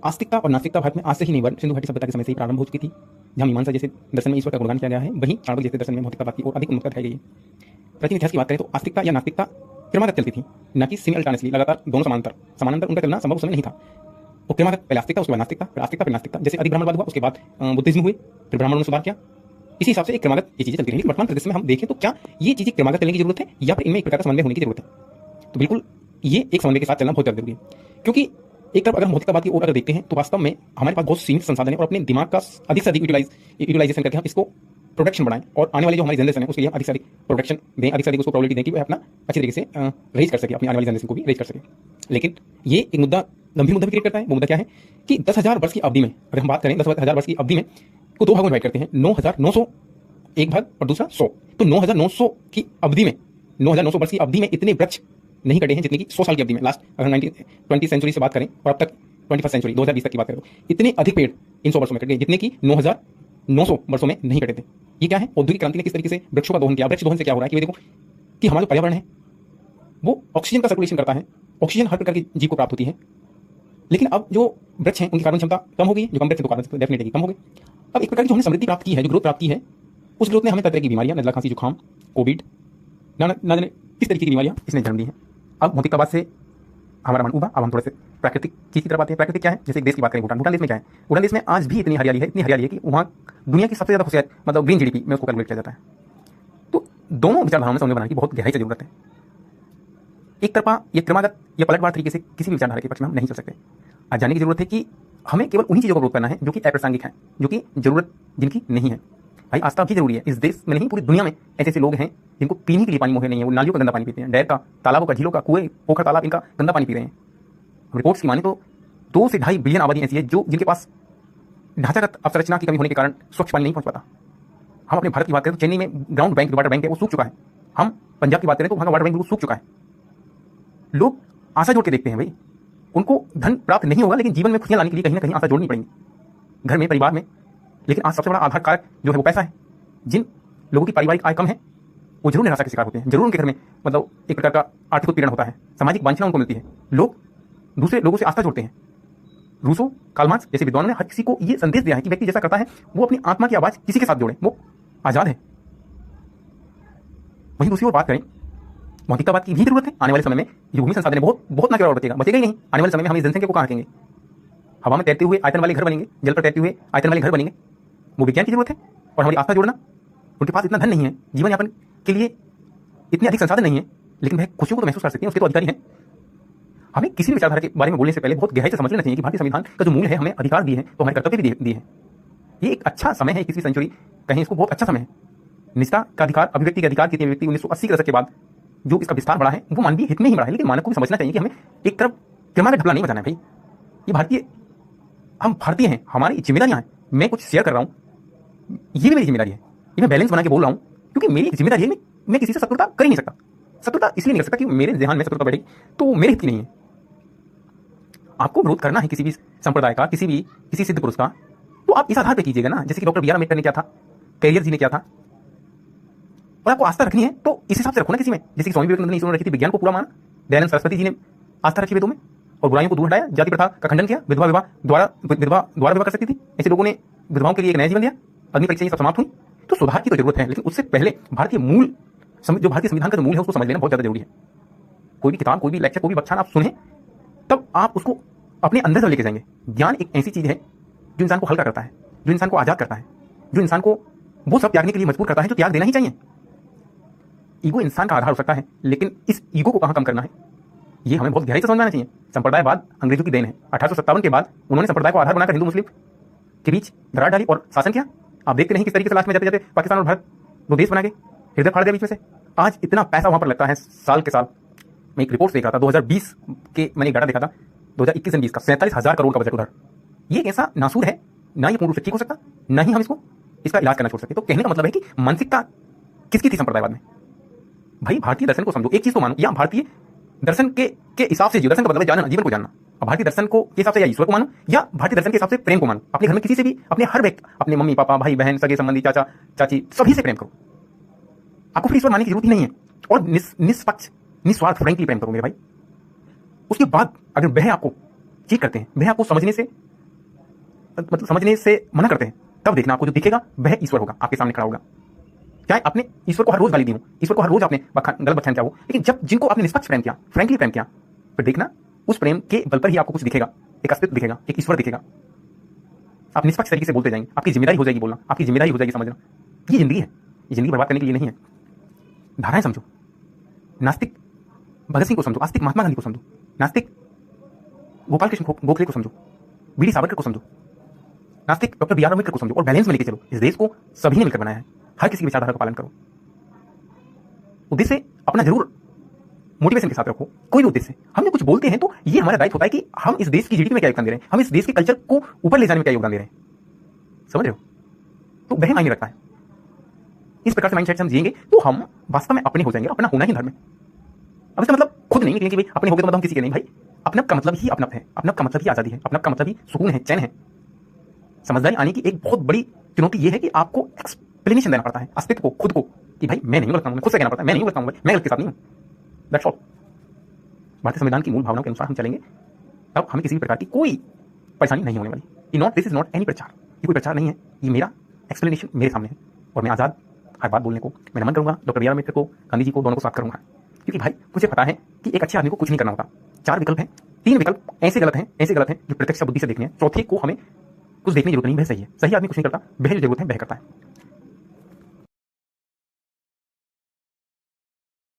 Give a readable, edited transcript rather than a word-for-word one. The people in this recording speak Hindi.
आस्तिकता और नास्तिकता भारत में आज से ही नहीं बल्कि सिंधु घाटी सभ्यता के समय से ही प्रारंभ हो चुकी थी। जहां मीमांसा जैसे दर्शन में ईश्वर का गुणगान किया गया है, वहीं चाणक्य जैसे दर्शन में भौतिकतावाद की और अधिक उन्नतता दिखाई गई है। प्राचीन इतिहास की बात करें तो आस्तिकता या नास्तिकता क्रमागत चलती थी, न कि सिमल्टेनियसली लगातार दोनों समानांतर उनका चलना संभव उस समय नहीं था। तो क्रमागत पहले आस्तिकता, उसके बाद नास्तिकता, फिर आस्तिकता, फिर नास्तिकता। जैसे अधिक ब्राह्मणवाद हुआ, उसके बाद बुद्धिज्म हुए, फिर ब्राह्मणों ने सुधार किया। इसी हिसाब से एक क्रमागत ये चीजें चलती रही। वर्तमान परिदृश्य में हम देखें तो क्या ये चीजें क्रमागत चलने की जरूरत है या फिर इनमें एक प्रकार का समन्वय होने की जरूरत है? तो बिल्कुल ये एक समन्वय के साथ चलना बहुत ज्यादा जरूरी है, क्योंकि एक तरफ अगर हम भौतिकतावाद की ओर अगर देखते हैं तो वास्तव में हमारे पास बहुत सीमित संसाधन है और अपने दिमाग का अधिक से अधिक यूटिलाइजेशन करके हम इसको प्रोडक्शन बढ़ाएं और आने वाली जो हमारी जनरेशन है उसके लिए हम अधिक से अधिक प्रोडक्शन दें, अधिक से अधिक उसको प्रोबेबिलिटी दें कि वह अपना अच्छी तरीके से रेज कर सके, अपनी आने वाली जनरेशन को भी रेज कर सके। लेकिन ये एक मुद्दा, गंभीर मुद्दा भी क्रिएट करता है। वो मुद्दा क्या है कि 10,000 वर्ष की अवधि में, अगर हम बात करें 10,000 वर्ष की अवधि में को दो भागों में डिवाइड करते हैं, 9,900 एक भाग और दूसरा 100। तो 9,900 की अवधि में, 9,900 वर्ष की अवधि में इतने वृक्ष नहीं कटे हैं जितने की 100 साल की अवधि में, लास्ट अगर 20वीं सेंचुरी से बात करें और अब तक 21st सेंचुरी 2020 तक की बात करें तो इतने अधिक पेड़ इन 100 वर्षों में कट गए जितने की 9,900 वर्षों में नहीं कटे थे। ये क्या है? औद्योगिक क्रांति ने किस तरीके से वृक्षों का दोहन किया। वृक्ष दोहन से क्या हो रहा है कि देखो कि हमारा जो पर्यावरण है वो ऑक्सीजन का सर्कुलेशन करता है, ऑक्सीजन हर प्रकार की जीव को प्राप्त होती है। लेकिन अब जो वृक्ष हैं उनकी कार्बन क्षमता कम हो गई, जो कम वृक्ष तो कार्बन डेफिनेटली कम हो गई। अब एक प्रकार की जो हमने समृद्धि प्राप्त की है, जो ग्रोथ प्राप्त की है, उस ग्रोथ ने हमें तरह की बीमारियां, नजला, खांसी, जुकाम, कोविड, ना जाने किस तरीके की बीमारियां इसने जन्म दी हैं। अब भौतिकतावाद से हमारा मन उबा, अब हम थोड़े से प्राकृतिक चीज की तरफ आते हैं। प्राकृतिक क्या है? जैसे एक देश की बात करें, भूटान देश में क्या है? भूटान देश में आज भी इतनी हरियाली है कि वहाँ दुनिया की सबसे ज्यादा खुशियार मतलब ग्रीन जीडीपी में उसको कैलकुलेट किया जाता है। तो दोनों विचारधाराओं में समन्वय बनाने की बहुत गहराई से जरूरत है। एक तरफा ये क्रमागत या पलटवार तरीके से किसी भी विचारधारा के पक्ष में हम नहीं चल सकते। आज जानने की जरूरत है कि हमें केवल उन्हीं चीजों का विरोध करना है जो कि अप्रासंगिक है, जो कि जरूरत जिनकी नहीं है। भाई आस्था भी जरूरी है। इस देश में नहीं, पूरी दुनिया में ऐसे ऐसे लोग हैं जिनको पीने के लिए पानी मुहैया नहीं है, वो नालियों का गंदा पानी पीते हैं, डैम का, तालाबों का, झीलों का, कुएं, पोखर, तालाब, इनका गंदा पानी पी रहे हैं। रिपोर्ट्स की माने तो 2 से 2.5 बिलियन आबादी ऐसी है जो जिनके पास ढांचागत अवसंरचना की कमी होने के कारण स्वच्छ पानी नहीं पहुंच पाता। हम अपने भारत की बात करें तो चेन्नई में ग्राउंड बैंक, वाटर बैंक है, वो सूख चुका है। हम पंजाब की बात करें तो वहां का वाटर बैंक बिल्कुल सूख चुका है। लोग आशा जोड़ के देखते हैं भाई, उनको धन प्राप्त नहीं होगा लेकिन जीवन में खुशियां लाने के लिए कहीं ना कहीं आशा जोड़नी पड़ेगी, घर में, परिवार में। लेकिन आज सबसे बड़ा आधार कारक जो है वो पैसा है। जिन लोगों की पारिवारिक आय कम है वो जरूर निराशा के शिकार होते हैं, जरूर उनके घर में मतलब एक प्रकार का आर्थिक उत्पीड़न होता है, सामाजिक वांछना उनको मिलती है, लोग दूसरे लोगों से आस्था जोड़ते हैं। रूसो, कार्ल मार्क्स जैसे विद्वानों ने हर किसी को ये संदेश दिया है कि व्यक्ति जैसा करता है वो अपनी आत्मा की आवाज किसी के साथ जोड़े, वो आजाद है। वहीं दूसरी ओर बात करें, भौतिकतावाद की भी जरूरत है। आने वाले समय में ये भूमि संसाधन बहुत ना केवल बचेगा ही नहीं। आने वाले समय में हम इस जनसंख्या को कहाँ रखेंगे? हवा में तैरते हुए आयतन वाले घर बनेंगे, जल पर तैरते हुए आयतन वाले घर बनेंगे। वो विज्ञान की जरूरत है और हमारी आस्था जोड़ना। उनके पास इतना धन नहीं है, जीवन यापन के लिए इतने अधिक संसाधन नहीं है, लेकिन वह खुशियों को तो महसूस कर सकते हैं, उसके तो अधिकारी हैं। हमें किसी भी विचारधारा के बारे में बोलने से पहले बहुत गहराई से समझ लेना चाहिए कि भारतीय संविधान का जो मूल है, हमें अधिकार दिए हैं तो हमारे कर्तव्य भी दिए हैं। ये एक अच्छा समय है, 21वीं सेंचुरी कहें इसको, बहुत अच्छा समय है। निष्ठा का अधिकार, अभिव्यक्ति का अधिकार की व्यक्ति 1980 के दशक के बाद जो इसका विस्तार बढ़ा है वो मानवीय हित में ही बढ़ा है। लेकिन मानव को भी समझना चाहिए कि हमें एक तरफ क्रमागत ढपला नहीं बजाना है। भाई ये हम भारतीय हैं, हमारी जिम्मेदारियां हैं। मैं कुछ शेयर कर रहा हूं, ये भी मेरी जिम्मेदारी है, ये मैं बैलेंस बना के बोल रहा हूं, क्योंकि मेरी जिम्मेदारी है। मैं किसी से शत्रुता कर ही नहीं सकता। शत्रुता इसलिए नहीं कर सकता कि मेरे ध्यान में शत्रुता बैठेगी तो वो मेरे हित की नहीं है। आपको विरोध करना है किसी भी संप्रदाय का, किसी सिद्ध पुरुष का, तो आप इस आधार पर कीजिएगा ना, जैसे कि डॉक्टर बी आर अम्बेडकर ने किया था, कैरियर जी ने किया था। और आपको आस्था रखनी है तो इस हिसाब से रखो ना किसी में, जैसे कि स्वामी विवेकानंद ने ईश्वर रखी थी, विज्ञान को पूरा माना। दयानंद सरस्वती जी ने आस्था रखी वेदों में और बुराइयों को दूर हटाया, जाति प्रथा का खंडन किया, विधवा विवाह कर सकती थी, ऐसे लोगों ने विधवाओं के लिए एक नया जीवन दिया, अग्नि परीक्षा ये सब समाप्त हुई। तो सुधार की तो जरूरत है, लेकिन उससे पहले भारतीय संविधान का जो मूल है उसको समझ लेना बहुत ज्यादा जरूरी है। कोई भी किताब, कोई भी लेक्चर, कोई भी व्याख्यान आप सुने तब आप उसको अपने अंदर से लेके जाएंगे। ज्ञान एक ऐसी चीज है जो इंसान को हल्का करता है, जो इंसान को आजाद करता है, जो इंसान को वो सब त्यागने के लिए मजबूर करता है जो त्याग देना ही चाहिए। ईगो इंसान का आधार हो सकता है, लेकिन इस ईगो को कहां कम करना है ये हमें बहुत गहराई से समझना चाहिए। संप्रदायवाद अंग्रेजों की देन है। 1857 के बाद उन्होंने संप्रदाय को आधार बनाकर हिंदू मुस्लिम के बीच दरार डाली और शासन किया। आप देखते नहीं किस तरीके से लास्ट में जाते जाते पाकिस्तान और भारत दो देश बना के हृदय फाड़ दिया बीच में से। आज इतना पैसा वहां पर लगता है साल के साल। मैं एक रिपोर्ट देख रहा था 2020 के, मैंने डाटा देखा था 2021 और 20 का 47,000 करोड़ का बजट उधर। ये कैसा नासूर है, ना ये पूर्ण रूप से ठीक हो सकता, ना ही हम इसका इलाज करना छोड़ सकते। तो कहने का मतलब है कि मानसिकता किसकी थी संप्रदायवाद में? भाई भारतीय दर्शन को समझो, एक चीज तो मानो, या भारतीय दर्शन के हिसाब से, दर्शन का मतलब जानना, जीवन को जानना। अब भारतीय दर्शन को के हिसाब से या ईश्वर को मानो, या भारतीय दर्शन के हिसाब से प्रेम को मानो। अपने घर में किसी से भी, अपने हर व्यक्ति, अपने मम्मी पापा, भाई बहन, सगे संबंधी, चाचा चाची, सभी से प्रेम करो। आपको फिर ईश्वर मानने की जरूरत ही नहीं है। और निष्पक्ष, निस्वार्थ, फ्रैंकली प्रेम करो मेरे भाई। उसके बाद अगर वह आपको चीट करते हैं, वह आपको समझने से मतलब समझने से मना करते हैं, तब देखना आपको जो दिखेगा वह ईश्वर होगा, आपके सामने खड़ा होगा। चाहे आपने ईश्वर को हर रोज गाली दी हो, ईश्वर को हर रोज आपने गलत व्याख्यान किया हो, लेकिन जब जिनको आपने निष्पक्ष प्रेम किया, फ्रेंकली प्रेम किया, फिर देखना उस प्रेम के बल पर ही आपको कुछ दिखेगा, एक अस्तित्व दिखेगा, एक ईश्वर दिखेगा। आप निष्पक्ष तरीके से बोलते जाएंगे, आपकी जिम्मेदारी हो जाएगी बोलना, आपकी जिम्मेदारी हो जाएगी समझना। ये जिंदगी है, ये जिंदगी बर्बाद करने के लिए नहीं है। धाराएं समझो, नास्तिक भगत सिंह को समझो, आस्तिक महात्मा गांधी को समझो, नास्तिक गोपाल कृष्ण गोखले को समझो, वीडी सावरकर को समझो, नास्तिक डॉक्टर बी आर अम्बेडकर को समझो और बैलेंस में लेके चलो। इस देश को सभी ने मिलकर बनाया है, हर किसी की विचारधारा का पालन करो। उद्देश्य अपना जरूर मोटिवेशन के साथ रखो, कोई भी उद्देश्य। हम जो कुछ बोलते हैं तो ये हमारा दायित्व होता है कि हम इस देश की जीडीपी में क्या योगदान दे रहे हैं, हम इस देश के कल्चर को ऊपर ले जाने में क्या योगदान दे रहे हैं, समझ रहे हो? तो वह मायने रखता है। इस प्रकार से माइंडसेट से हम जिएंगे तो हम वास्तव में अपने हो जाएंगे, अपना होना ही धर्म है। अब इसका मतलब खुद नहीं निकलेंगे भाई अपने हो गए तो मतलब हम किसी के नहीं। भाई अपना का मतलब ही अपना है, अपना का मतलब ही आजादी है, अपना का मतलब ही सुकून है, चैन है। समझदारी आने की एक बहुत बड़ी चुनौती यह है कि आपको एक्सप्लेनेशन देना पड़ता है अस्तित्व को, खुद को, कि भाई मैं नहीं गलत हूं, खुद से कहना पड़ता है मैं नहीं गलत हूं, मैं गलत के साथ नहीं हूं। That's all. भारतीय संविधान की मूल भावनाओं के अनुसार हम चलेंगे, तब हमें किसी भी प्रकार की कोई परेशानी नहीं होने वाली। दिस इज नॉट एनी प्रचार, ये कोई प्रचार नहीं है, ये मेरा एक्सप्लेनेशन मेरे सामने है और मैं आजाद हर बात बोलने को। मैं नमन करूंगा डॉक्टर बी आर अम्बेडकर को, गांधी जी को, दोनों को साथ करूंगा, क्योंकि भाई मुझे पता है कि एक अच्छे आदमी को कुछ नहीं करना होता। 4 विकल्प हैं, 3 विकल्प ऐसे गलत हैं जो प्रत्यक्ष बुद्धि से देखने हैं, चौथे को हमें कुछ देखने की जरूरत नहीं, वह सही है। सही आदमी कुछ नहीं करता, वह जो जरूरत है वह करता है।